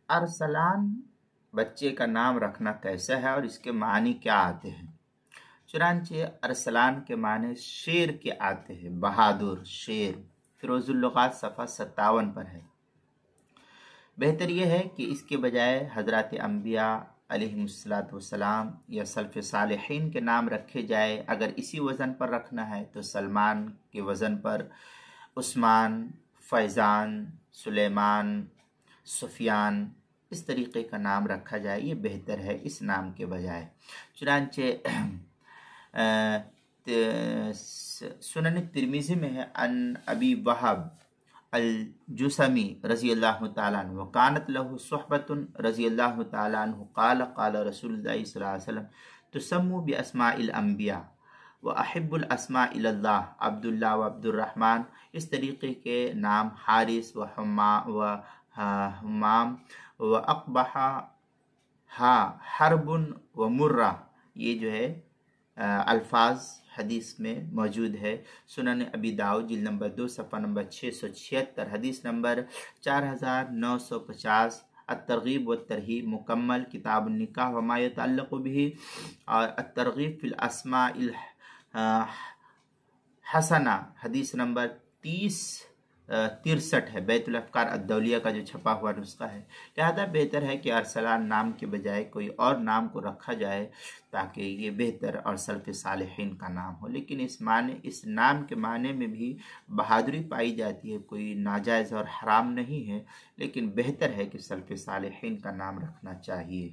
ارسلان بچے کا نام رکھنا کیسا ہے اور اس کے معنی کیا آتے ہیں؟ چنانچہ ارسلان کے معنی شیر کے آتے ہیں، بہادر، شیر۔ فیروز اللغات صفحہ 57 پر ہے۔ بہتر یہ ہے کہ اس کے بجائے حضرات انبیاء علیہم السلام یا سلف صالحین کے نام رکھے جائے۔ اگر اسی وزن پر رکھنا ہے تو سلمان کے وزن پر عثمان، فیضان، سلیمان، سفیان، اس طریقے کا نام رکھا جائے، یہ بہتر ہے اس نام کے بجائے۔ چنانچہ سنن ترمذی میں ہے ان ابی وہب الجسمی رضی اللہ تعالیٰ عنہ وکانت لہ صحبت رضی اللہ تعالیٰ عنہ قال قال رسول اللہ صلی اللہ علیہ وسلم تسموا باسماء الانبیاء واحب الاسماء اللہ عبداللہ و عبد الرحمن۔ اس طریقے کے نام حارث و حمام و اقبح حرب و مرہ، یہ جو ہے الفاظ حدیث میں موجود ہے۔ سنن ابی داؤد جلد نمبر 2 صفحہ نمبر 676، حدیث نمبر 4950، الترغیب والترہیب مکمل، کتاب النکاح وما یتعلق به، اور الترغیب فی الاسماء الحسنہ حدیث نمبر 3063 ہے، بیت الافکار الدولیہ کا جو چھپا ہوا نسخہ ہے۔ لہذا بہتر ہے کہ ارسلان نام کے بجائے کوئی اور نام کو رکھا جائے تاکہ یہ بہتر اور سلف صالحین کا نام ہو۔ لیکن اس نام کے معنی میں بھی بہادری پائی جاتی ہے، کوئی ناجائز اور حرام نہیں ہے، لیکن بہتر ہے کہ سلف صالحین کا نام رکھنا چاہیے۔